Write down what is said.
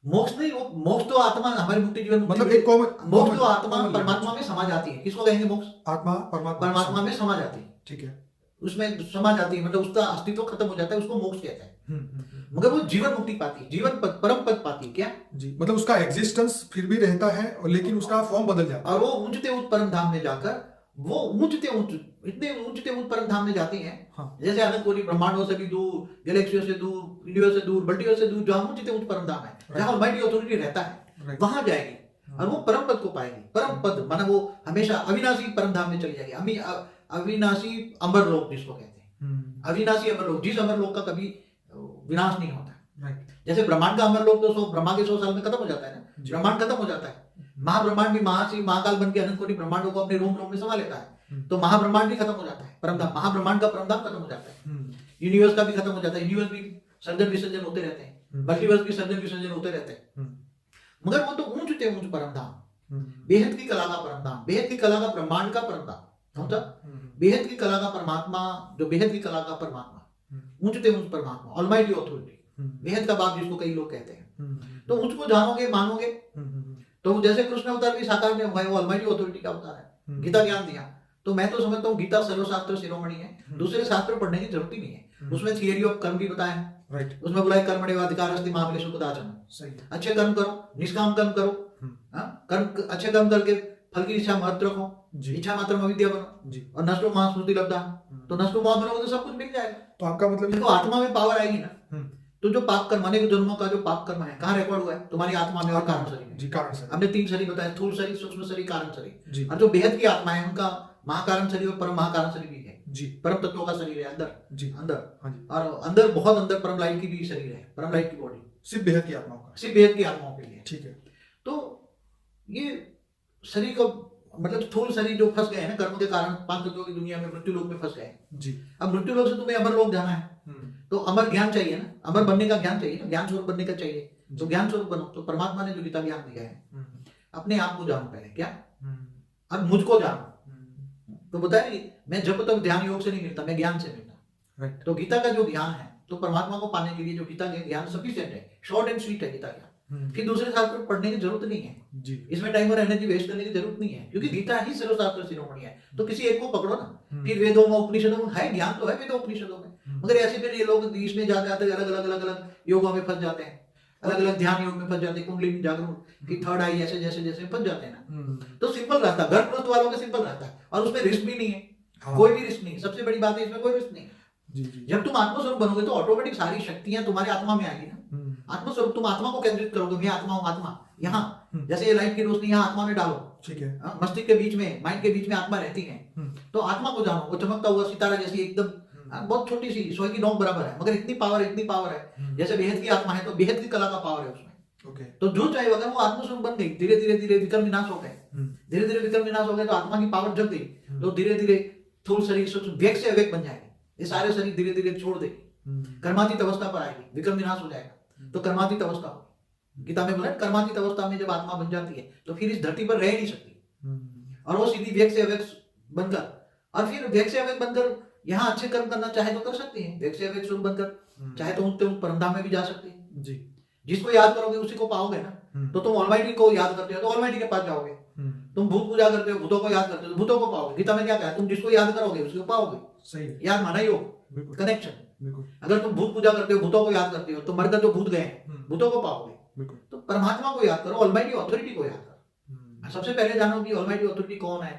मोक्ष नहीं, वो मोक्ष तो आत्मा हमारी मुक्ति जीवन मुक्ति मतलब की- एक कॉमन मोक्ष तो आत्मा परमात्मा में समा जाती है। किसको कहेंगे मोक्ष? आत्मा परमात्मा परमात्मा में समा जाती है, ठीक है। उसमें समा जाती है, मतलब उसका अस्तित्व खत्म हो जाता है, उसको मोक्ष कहते हैं। मगर वो जीवन मुक्ति पाती है, जीवन पद, परम पद पाती है। क्या? जी, मतलब उसका एग्जिस्टेंस फिर भी रहता है और लेकिन उसका फॉर्म बदल जाता है। और वो ऊंचते ऊंच परम धाम में जाकर वो ऊंचते ऊंच, इतने ऊंचते ऊंच परम धाम में जाती हैं, हाँ। जैसे अनंत कोटि ब्रह्मांडों से भी दूर, गैलेक्सियों से दूर, यूनिवर्स से दूर, मल्टीवर्स से दूर, जहां ऊंचते ऊंच परम धाम है, जहां ऑलमाइटी अथॉरिटी रहता है, Right. वहां जाएगी और वो परम पद को पाएगी। परम पद माना वो हमेशा अविनाशी परम धाम में चली जाएगी। अविनाशी अमर लोक जिसको कहते हैं, अविनाशी अमर लोक, जिस अमर लोक का कभी विनाश नहीं होता। राइट। जैसे ब्रह्मांड का अमर लोक तो ब्रह्मा के 100 साल में खत्म हो जाता है ना, जी। ब्रह्मांड खत्म हो जाता है। महाब्रह्मांड भी महाशिव महाकाल बन के अनंत कोटि ब्रह्मांडों को अपने रोम रोम में समा लेता है, तो महाब्रह्मांड भी खत्म हो जाता है, परमधाम, महाब्रह्मांड का परमधाम खत्म हो जाता है, यूनिवर्स का भी खत्म हो जाता है, यूनिवर्स भी सर्जन विसर्जन होते रहते हैं, मल्टीवर्स भी सर्जन विसर्जन होते रहते हैं। मगर वो तो ऊंचते ऊंच परमधाम, बेहद की कला का परमधाम, बेहद की कला का ब्रह्मांड का परमधाम, मतलब बेहद की कला का परमात्मा, जो बेहद की कला का परमात्मा, ऊंचते ऊंच परमात्मा, ऑलमाइटी अथॉरिटी, बेहद का बाप जिसको कई लोग कहते हैं। तो उसको जानोगे मानोगे तो जैसे कृष्ण अवतार भी साकार में हुआ है, वो ऑलमाइटी अथॉरिटी का अवतार है, गीता ज्ञान दिया। तो मैं तो समझता हूँ गीता सर्वशास्त्र शिरोमणि है, दूसरे शास्त्र पढ़ने की जरूरत ही नहीं है। उसमें थियरी ऑफ कर्म भी बताया है, राइट। उसमें बोला है कर्मण्येवाधिकारस्ति मा फलेषु कदाचन, सही है। अच्छे कर्म करो, निष्काम कर्म करो, कर्म अच्छे कर्म करके फल की इच्छा मत रखो, जी। इच्छा मात्र अविद्या बनो, जी। और नष्टो मां स्मृति लब्धा, तो नष्टो मां बनोगे तो सब कुछ मिल जाएगा। तो आपका मतलब देखो आत्मा में पावर आएगी ना, तो जो पाप कर्म, अनेक जन्मों का जो पाप कर्म है कहाँ रिकॉर्ड हुआ है? तुम्हारी आत्मा में और कारण शरीर में। जी, कारण शरीर। हमने 3 शरीर बताए, स्थूल शरीर, सूक्ष्म शरीर, कारण शरीर। जी। और जो बेहद की आत्मा है उनका महाकारण शरीर और परम महाकारण शरीर भी है, जी। परम तत्वों का शरीर है अंदर, जी। अंदर, हाँ जी। और अंदर बहुत अंदर परम लाइट की भी शरीर है, परम लाइट की बॉडी, सिर्फ बेहद की आत्माओं का। सिर्फ बेहद की आत्माओं के लिए। ठीक है। तो ये शरीर को, मतलब स्थूल शरीर जो फंस गए हैं ना कर्म के कारण, 5 तत्वों की दुनिया में, मृत्यु लोक में फंस गए। जी। अब मृत्यु लोक से तुम्हें अमर लोक जाना है, तो अमर ज्ञान चाहिए ना, अमर बनने का ज्ञान चाहिए ना, ज्ञान स्वरूप बनने का चाहिए, तो ज्ञान स्वरूप बनो। तो परमात्मा ने जो गीता ज्ञान दिया है, अपने आप को जानो पहले, क्या? अब मुझको जानो। तो बताया मैं जब तक ध्यान योग से नहीं मिलता, मैं ज्ञान से मिलता। राइट। तो गीता का जो ज्ञान है, तो परमात्मा को पाने के लिए जो गीता का ज्ञान सफिशिएंट है, शॉर्ट एंड स्वीट है गीता ज्ञान। फिर दूसरे शास्त्र पढ़ने की जरूरत नहीं है, जी। इसमें टाइम और एनर्जी वेस्ट करने की जरूरत नहीं है, क्योंकि गीता ही सर्वशास्त्र शिरोमणि है। तो किसी एक को पकड़ो ना। फिर वेदों में, उपनिषदों में है ज्ञान, तो है वेदों उपनिषदों में, मगर ऐसे फिर ये लोग इसमें जाते जाते अलग अलग योगों में फंस जाते हैं, अलग अलग ध्यान योग में फंस जाते हैं, कुंडलिनी जागरण की थर्ड आई, ऐसे जैसे जैसे फंस जाते हैं ना। तो सिंपल रहता है, घर गृहस्थ वालों का सिंपल रहता है, और उसमें रिस्क भी नहीं है। हाँ। कोई भी रिस्क नहीं, सबसे बड़ी बात है इसमें कोई रिस्क नहीं। जी। जी। जब तुम आत्मस्वरूप बनोगे तो ऑटोमेटिक सारी शक्तियां तुम्हारे आत्मा में आएगी ना। आत्मस्वरूप, तुम आत्मा को केंद्रित करोगे, मैं आत्मा हूँ, आत्मा यहाँ, जैसे ये लाइट की रोशनी यहाँ आत्मा में डालो, ठीक है। मस्तिष्क के बीच में, माइंड के बीच में आत्मा रहती है, तो आत्मा को जानो। वो चमकता हुआ सितारा जैसी एकदम बहुत छोटी सी, सोए की नोक बराबर है, मगर इतनी पावर है। जैसे बेहद की आत्मा है, तो बेहद की कला का पावर है उसमें। ओके। तो जो चाहे अगर वो आत्मस्वरूप बन गई, धीरे धीरे धीरे विक्रम विनाश हो गए, धीरे धीरे विक्रम विनाश हो गए, तो आत्मा की पावर जग गई, तो धीरे धीरे स्थूल शरीर सूक्ष्म वेग से अवेग बन जाएगी, ये सारे शरीर धीरे धीरे छोड़ देगी, कर्मातीत अवस्था पर आएगी, विक्रम विनाश हो जाएगा, तो कर्मातीत अवस्था होगी। गीता में बोला कर्मातीत अवस्था में जब आत्मा बन जाती है, तो फिर इस धरती पर रह नहीं सकती, और वो सीधी वेग से अवेग बनकर, और फिर वेग से अवेग बनकर यहाँ अच्छे कर्म करना चाहे तो कर सकती है, वेग से अवेग स्वरूप बनकर चाहे तो उनते परमधाम में भी जा सकती है। जी। जिसको याद करोगे उसी को पाओगे ना। तो तुम ऑलमाइटी को याद करते हो तो ऑलमाइटी के पास जाओगे, तुम भूत पूजा करते हो, भूतों को याद करते हो तो भूतों को पाओगे। गीता में क्या कहा? तुम जिसको याद करोगे उसको पाओगे। सही है। याद माना योग, बिल्कुल। कनेक्शन। बिल्कुल। अगर तुम भूत पूजा करते हो, भूतों को याद करते हो, तो मरकर जो भूत गए भूतों को पाओगे। बिल्कुल। तो परमात्मा को याद करो, ऑलमाइटी अथॉरिटी को याद करो। सबसे पहले जानो कि ऑलमाइटी अथॉरिटी कौन है।